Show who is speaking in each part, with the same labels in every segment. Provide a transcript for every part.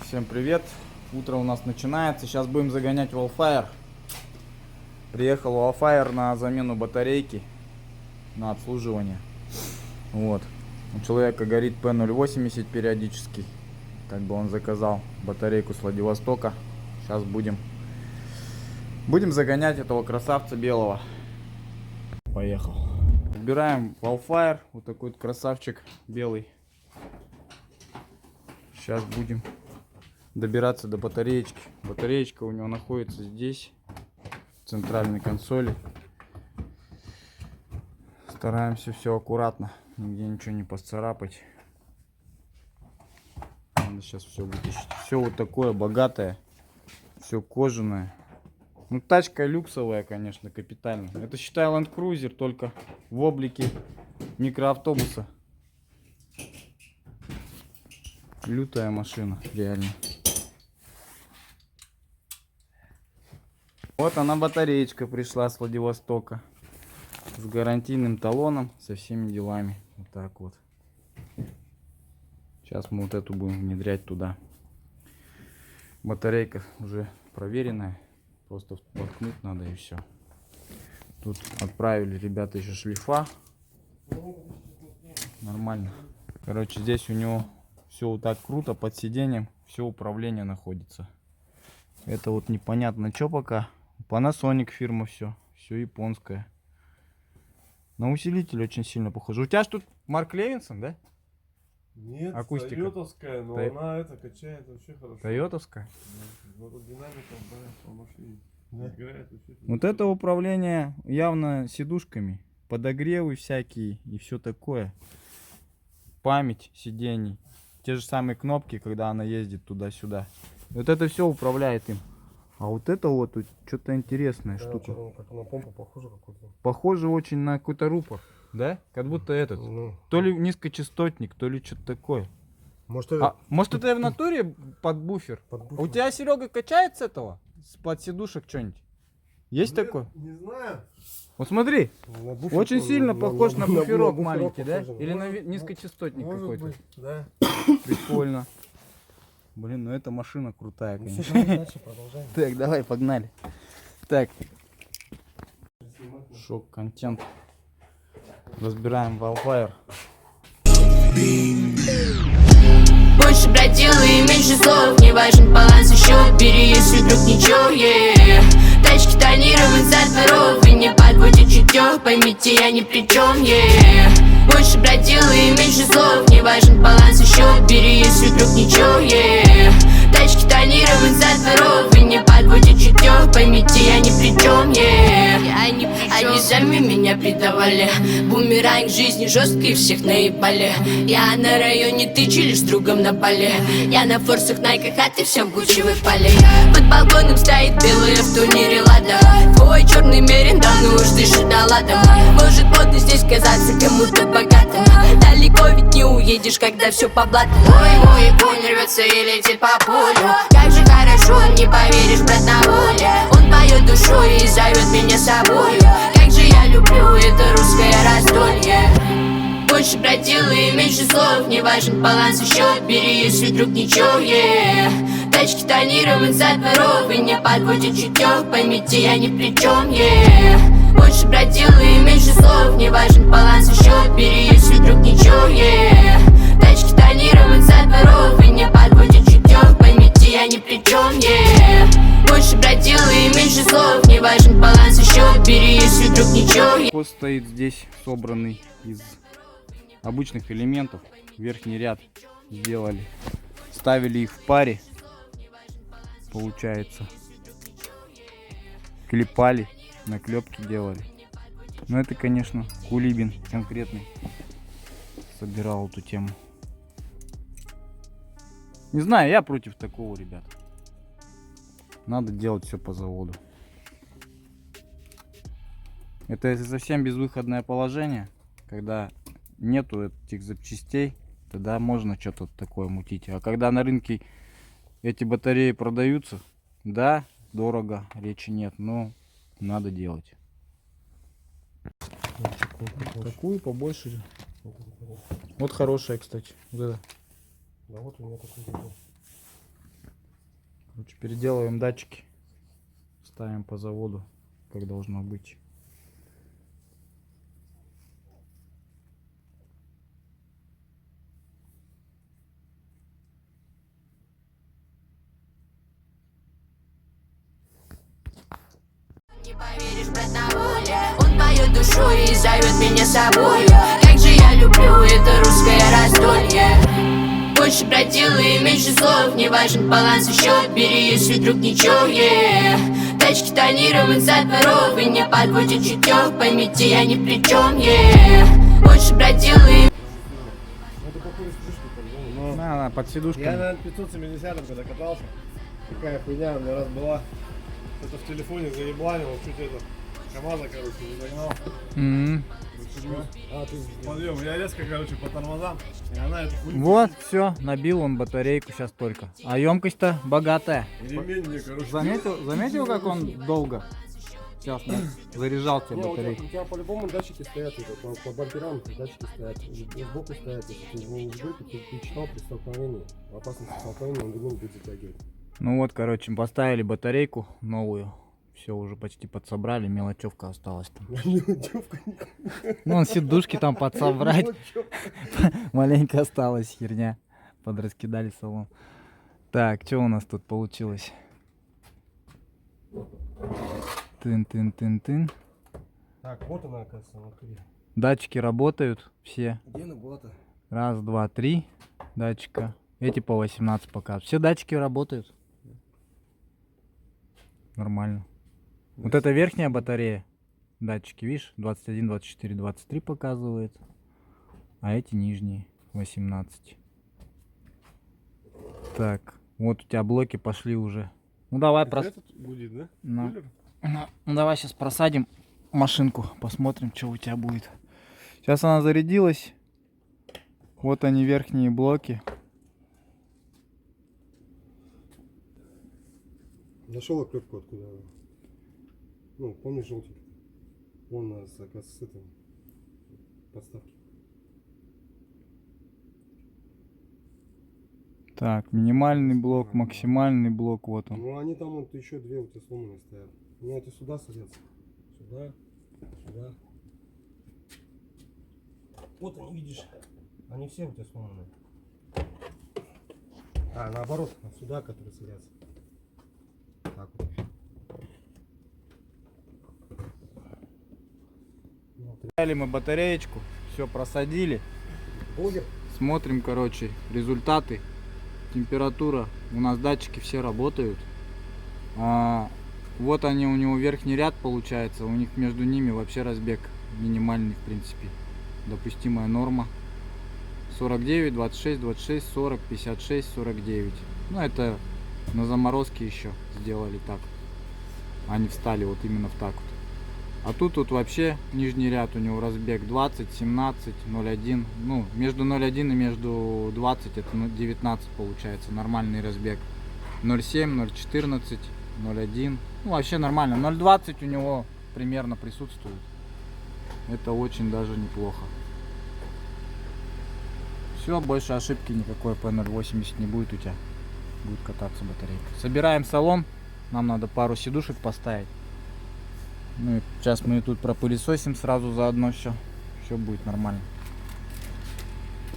Speaker 1: Всем привет! Утро у нас начинается. Сейчас будем загонять Wildfire. Приехал Wildfire на замену батарейки, на обслуживание. Вот. У человека горит P080 периодически. Как бы он заказал батарейку с Владивостока. Сейчас будем загонять этого красавца белого. Поехал. Выбираем Wildfire. Вот такой вот красавчик белый. Сейчас будем добираться до батареечки. Батареечка у него находится здесь, в центральной консоли. Стараемся все аккуратно, нигде ничего не поцарапать. Надо сейчас все вытащить. Все вот такое богатое, все кожаное. Ну, тачка люксовая, конечно, капитально. Это, считай, Land Cruiser, только в облике микроавтобуса. Лютая машина, реально. Вот она, батареечка пришла с Владивостока. С гарантийным талоном, со всеми делами. Вот так вот. Сейчас мы вот эту будем внедрять туда. Батарейка уже проверенная. Просто воткнуть надо и все. Тут отправили ребята еще шлифа. Нормально. Короче, здесь у него все вот так круто под сиденьем. Все управление находится. Это вот непонятно что пока. Panasonic фирма, все японское. На усилитель очень сильно похоже. У тебя ж тут Марк Левинсон, да?
Speaker 2: Нет,
Speaker 1: акустика.
Speaker 2: тойотовская, но она это качает вообще хорошо.
Speaker 1: Тойотовская?
Speaker 2: Да. Вот динамиком, да, по машине. Да. Играет вообще.
Speaker 1: Вот это управление явно сидушками. Подогревы всякие и все такое. Память сидений. Те же самые кнопки, когда она ездит туда-сюда. Вот это все управляет им. А вот это вот что-то интересная штука.
Speaker 2: Как на помпу похоже какой-то.
Speaker 1: Похоже очень на какой-то рупор. Да? Как будто этот.
Speaker 2: Ну,
Speaker 1: То ли низкочастотник, то ли что-то такое.
Speaker 2: может, это...
Speaker 1: Может это в натуре под буфер?
Speaker 2: буфер.
Speaker 1: У тебя, Серега, качает с этого? С-под сидушек что-нибудь? Есть
Speaker 2: Нет,
Speaker 1: такое?
Speaker 2: Не знаю.
Speaker 1: Вот смотри.
Speaker 2: На буфер
Speaker 1: Очень
Speaker 2: тоже,
Speaker 1: сильно похож на буферок
Speaker 2: буферок
Speaker 1: маленький, да?
Speaker 2: похоже.
Speaker 1: Или на
Speaker 2: Может,
Speaker 1: низкочастотник
Speaker 2: может
Speaker 1: какой-то.
Speaker 2: быть, да.
Speaker 1: Прикольно. Блин, ну эта машина крутая,
Speaker 2: Ну, всё,
Speaker 1: конечно.
Speaker 2: давай дальше продолжаем.
Speaker 1: Так, давай, погнали. Так. Шок-контент. Разбираем Wildfire.
Speaker 3: Больше бродил и меньше слов. Не важен баланс и счет. Бери, если вдруг ничего, yeah. Тачки тонирован за дворов и не подводит чутье. Поймите, я ни при чем, yeah. Больше бродил и меньше слов. Не важен баланс и счет. Бери, если вдруг ничего, yeah. Тачки тонирован за дворов и не подводит чутье. Поймите, я ни при чем, yeah. Они сами меня предавали. Бумеранг жизни жесткий, всех наебали. Я на районе, ты чилишь с другом на поле. Я на форсах, найках, а ты все в гучевых полей. Под балконом стоит белый в турнире Лада. Твой черный мерин давно уж дышит доладом. Может модно здесь казаться кому-то богатым. Далеко ведь не уедешь, когда все по блату. Мой конь рвется и летит по полю. Как же хорошо, не поверишь, брат, на воле. Он поет душой и зовет меня с собою. Как же я люблю это русское раздолье. Больше бродил и меньше слов. Не важен баланс и счет. Бери, если вдруг ничего, yeah. Тачки тонирован за дворов и не подводит чутье. Поймите, я ни при чем, yeah. Больше бродил и меньше слов. Не важен баланс и счет. Бери, если вдруг ничего, yeah. Тачки тонирован за дворов и не подводит чутье. Поймите, я ни при чем, yeah. Больше бродил и меньше слов. Не важен баланс и счет. Бери, если вдруг ничего.
Speaker 1: Пост стоит здесь, собранный из обычных элементов. Верхний ряд сделали. Ставили их в паре. Получается. Клепали. Наклепки делали. Но это, конечно, Кулибин конкретный собирал эту тему. Не знаю, я против такого, ребят. Надо делать все по заводу. Это если совсем безвыходное положение, когда нету этих запчастей, тогда можно что-то такое мутить. А когда на рынке эти батареи продаются, да, дорого, речи нет, но надо делать. Такую побольше. Вот хорошая, кстати. Вот это.
Speaker 2: Да вот у меня такой.
Speaker 1: Короче, переделываем датчики. Ставим по заводу, как должно быть.
Speaker 3: Не поверишь, брат, на воле. Он поет душу и зовет меня с собою. Как же я люблю это русское раздолье. Больше бродил и меньше слов. Не важен баланс и счет. Бери, если вдруг ничего, Тачки тонирован со дворов. И не подводит чутье. Поймите, я ни при чем, Больше бродил и...
Speaker 2: Это походу стрижки по-любому, но...
Speaker 1: На, под сидушками.
Speaker 2: Я на 570 когда катался. Такая хуйня у меня раз была. Это в телефоне заебланил, чуть это. КамАЗа, короче, не загнал. А, ты подъем. Я резко, короче, по тормозам. И она эту хуйню.
Speaker 1: Вот, все, набил он батарейку сейчас только. А емкость-то богатая.
Speaker 2: И ремень мне, короче.
Speaker 1: Заметил, как он долго сейчас заряжал тебе
Speaker 2: Не, у
Speaker 1: батарейку?
Speaker 2: тебя по-любому датчики стоят, это, по бамперам датчики стоят, и сбоку стоят, если ты его не сбил, ты читал при столкновении, в опасности столкновения он другим будет затягивать.
Speaker 1: Ну вот, короче, поставили батарейку новую. Все, уже почти подсобрали, мелочевка осталась там. Ну, он сидушки там подсобрать. Маленько осталась херня. Подраскидали салон. Так, что у нас тут получилось? Тын-тын-тын-тын.
Speaker 2: Так, вот она, оказывается, внутри.
Speaker 1: Датчики работают все.
Speaker 2: Где она была-то?
Speaker 1: Раз, два, три датчика. Эти по 18 показывают. Все датчики работают. Нормально. Вот это верхняя батарея. Датчики, видишь, 21, 24, 23 показывает. А эти нижние 18. Так, вот у тебя блоки пошли уже. Ну давай
Speaker 2: Этот будет, да?
Speaker 1: Ну,
Speaker 2: Кулер?
Speaker 1: ну, давай сейчас просадим машинку, посмотрим, что у тебя будет. Сейчас она зарядилась. Вот они, верхние блоки.
Speaker 2: Нашел оклепку откуда. Ну, помнишь желтенький? Вон, оказывается, с этой подставки.
Speaker 1: Так, минимальный блок, максимальный блок, вот он.
Speaker 2: Ну, они там вот еще две у тебя сломанные стоят. У меня эти сюда садятся. Сюда, сюда. Вот они, видишь. Они все у тебя сломанные. А, наоборот, сюда, которые садятся. Так вот.
Speaker 1: Взяли мы батареечку, все просадили.
Speaker 2: Блогер.
Speaker 1: Смотрим, короче, результаты. Температура. У нас датчики все работают. Вот они, у него верхний ряд получается. У них между ними вообще разбег минимальный, в принципе. Допустимая норма. 49, 26, 26, 40, 56, 49. Ну, это на заморозке еще сделали так. Они встали вот именно в так вот. А тут вот вообще нижний ряд у него разбег 20, 17, 0,1. Ну, между 0,1 и между 20 это 19 получается. Нормальный разбег. 0,7, 0,14, 0,1. Ну, вообще нормально. 0,20 у него примерно присутствует. Это очень даже неплохо. Все, больше ошибки никакой по 0,80 не будет у тебя. Будет кататься батарейка. Собираем салон. Нам надо пару сидушек поставить. Ну и сейчас мы тут пропылесосим сразу заодно все. Все будет нормально.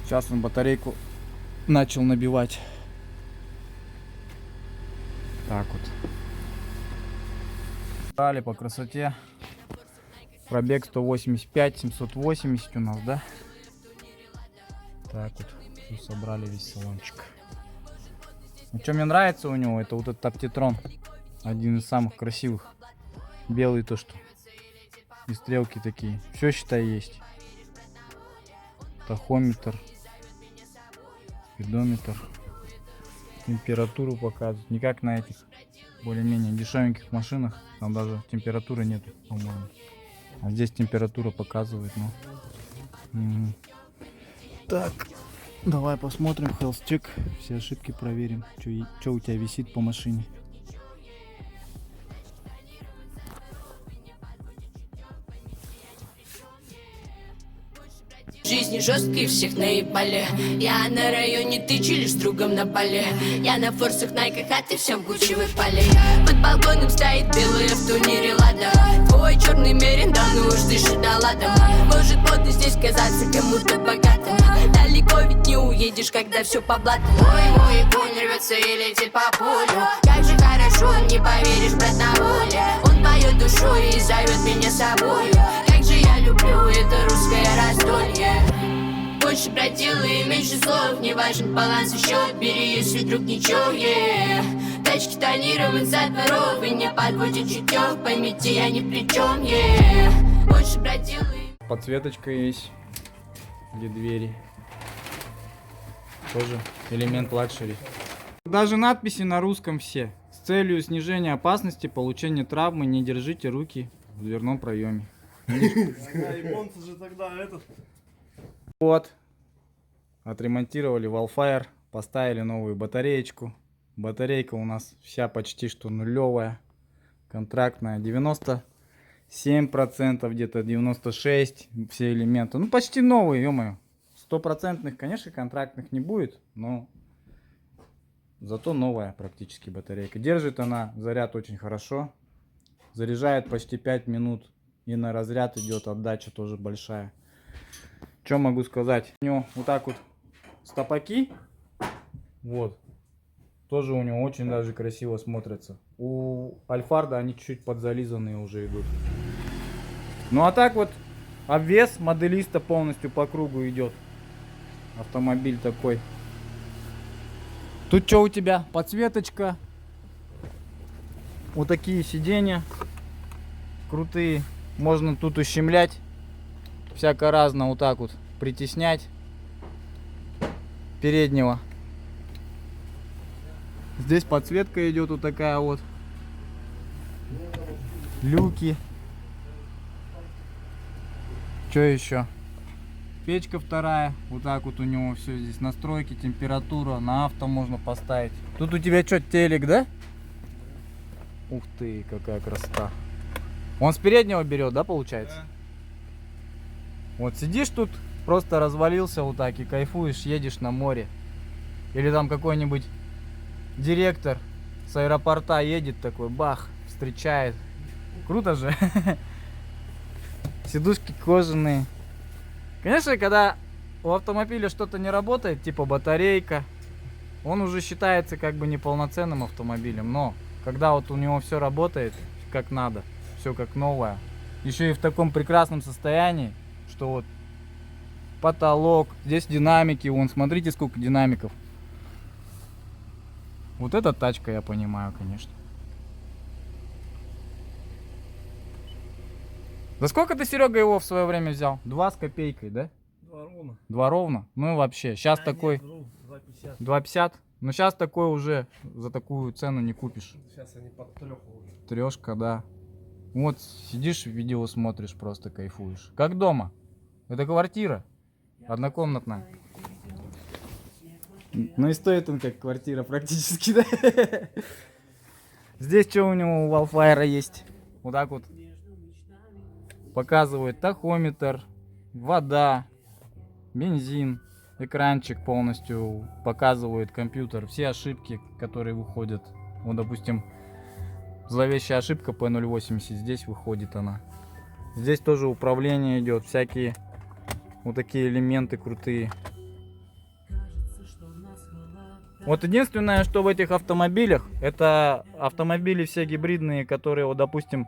Speaker 1: Сейчас он батарейку начал набивать. Так вот. Дали по красоте. Пробег 185, 780 у нас, да? Так вот. Все собрали, весь салончик. Ну, что мне нравится у него, это вот этот Таптитрон. Один из самых красивых. Белый то, что. И стрелки такие. Все, считай, есть. Тахометр. Спидометр. Температуру показывает. Не как на этих более-менее дешевеньких машинах. Там даже температуры нету, по-моему. А здесь температура показывает, ну. Так. Давай посмотрим health check. Все ошибки проверим. Что у тебя висит по машине.
Speaker 3: Жизнь жизни жесткой, всех наебали. Я на районе, ты чилишь с другом на поле. Я на форсах, найках, а ты все в Гуччи выпали. Под балконом стоит белый в турнире Лада. Твой черный мерин давно уж дышит доладом. Может модно здесь казаться кому-то богатым. Далеко ведь не уедешь, когда все по блату. Мой конь рвется и летит по полю. Как же хорошо, не поверишь, брат, на воле. Он поет душой и зовет меня с собою. Как же я люблю это русское раздолье. Больше бродила и меньше слов. Не важен баланс и счет, бери, если вдруг ничего, yeah. Тачки тонирован за дворов и не подводит чутье. Поймите, я ни при чем, yeah. Больше бродила и...
Speaker 1: Подсветочка есть для двери. Тоже элемент лакшери. Даже надписи на русском все. С целью снижения опасности получения травмы не держите руки в дверном проеме.
Speaker 4: Японцы же тогда этот...
Speaker 1: Вот. Отремонтировали Wildfire. Поставили новую батареечку. Батарейка у нас вся почти что нулевая. Контрактная. 97%, где-то 96%. Все элементы. Ну почти новые, ё-моё. 100%, конечно, контрактных не будет. Но зато новая практически батарейка. Держит она заряд очень хорошо. Заряжает почти 5 минут. И на разряд идет отдача тоже большая. Что могу сказать? У него вот так вот стопаки. Вот. Тоже у него очень даже красиво смотрятся. У Альфарда они чуть-чуть подзализанные уже идут. Ну а так вот обвес моделиста полностью по кругу идет. Автомобиль такой. Тут что у тебя? Подсветочка. Вот такие сиденья. Крутые. Можно тут ущемлять. Всяко разно вот так вот притеснять переднего. Здесь подсветка идет вот такая вот. Люки. Что еще? Печка вторая. Вот так вот у него все здесь. Настройки, температура. На авто можно поставить. Тут у тебя что, телек, да? Ух ты, какая красота. Он с переднего берет, да, получается? Да. Вот сидишь тут, просто развалился вот так и кайфуешь, едешь на море. Или там какой-нибудь директор с аэропорта едет такой, бах, встречает. Круто же. Сидушки кожаные. Конечно, когда у автомобиля что-то не работает, типа батарейка, он уже считается как бы неполноценным автомобилем. Но когда вот у него все работает как надо, все как новое, еще и в таком прекрасном состоянии, что вот потолок, здесь динамики, вон, смотрите, сколько динамиков. Вот эта тачка, я понимаю, конечно. За сколько ты, Серега, его в свое время взял? 2 с копейкой, да?
Speaker 4: 2 ровно.
Speaker 1: 2 ровно? Ну и вообще, сейчас такой...
Speaker 4: Нет, 2,50.
Speaker 1: 2,50? Ну сейчас такой уже за такую цену не купишь.
Speaker 4: Сейчас они под 3 уже.
Speaker 1: Трешка, да. Вот сидишь, видео смотришь, просто кайфуешь. Как дома. Это квартира. Однокомнатная. Ну и стоит он как квартира практически, да? Здесь что у него у Wildfire есть? Вот так вот. Показывает тахометр, вода, бензин. Экранчик полностью показывает компьютер. Все ошибки, которые выходят. Вот, допустим, зловещая ошибка P080. Здесь выходит она. Здесь тоже управление идет. Всякие вот такие элементы крутые. Вот единственное, что в этих автомобилях, это автомобили все гибридные, которые, вот, допустим,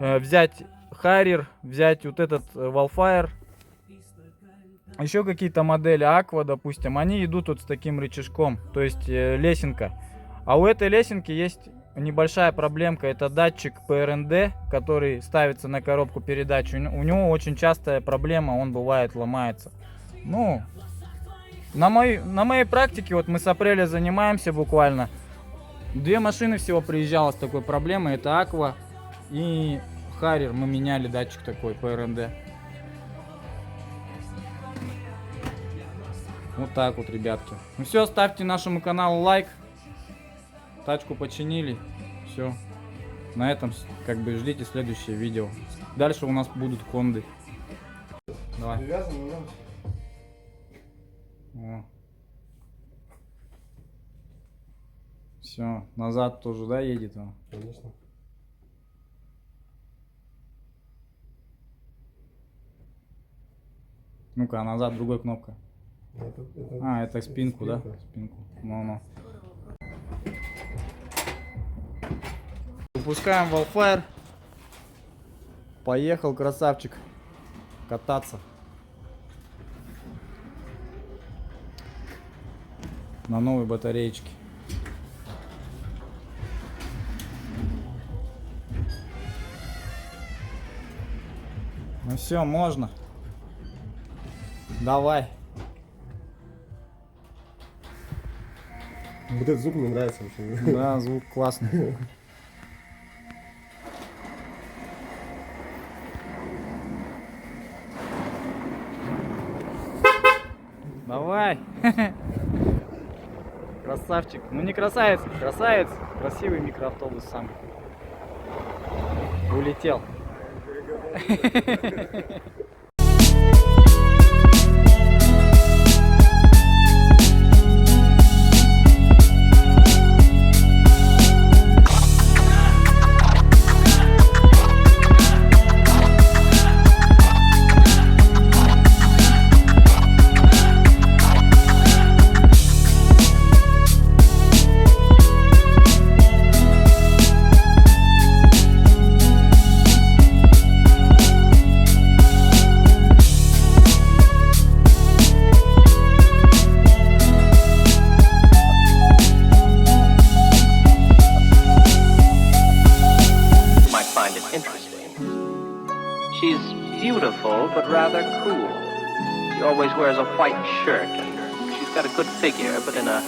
Speaker 1: взять Harrier, взять вот этот Wildfire, еще какие-то модели Aqua, допустим, они идут вот с таким рычажком, то есть лесенка. А у этой лесенки есть небольшая проблемка, это датчик ПРНД, который ставится на коробку передач. У него очень частая проблема, он бывает ломается. Ну, на моей практике, вот мы с апреля занимаемся буквально. 2 машины всего приезжало с такой проблемой, это Aqua и Harrier. Мы меняли датчик такой ПРНД. Вот так вот, ребятки. Ну все, ставьте нашему каналу лайк. Тачку починили. Все. На этом как бы ждите следующее видео. Дальше у нас будут Хонды. Давай.
Speaker 2: Привязан, да?
Speaker 1: Все, назад тоже, да, едет он?
Speaker 2: Конечно.
Speaker 1: Ну-ка, а назад другой кнопка. Это спинку, да?
Speaker 2: спинка.
Speaker 1: Спинку. Ну-ну. Выпускаем Wildfire. Поехал красавчик кататься. На новой батареечке. Ну все, можно. Давай.
Speaker 2: Вот этот звук мне нравится очень.
Speaker 1: Да, звук классный. Давай. Красавчик. Ну не красавец, красавец. Красивый микроавтобус сам. Улетел.
Speaker 5: Might find it interesting. She's beautiful, but rather cool. She always wears a white shirt, and she's got a good figure, but in a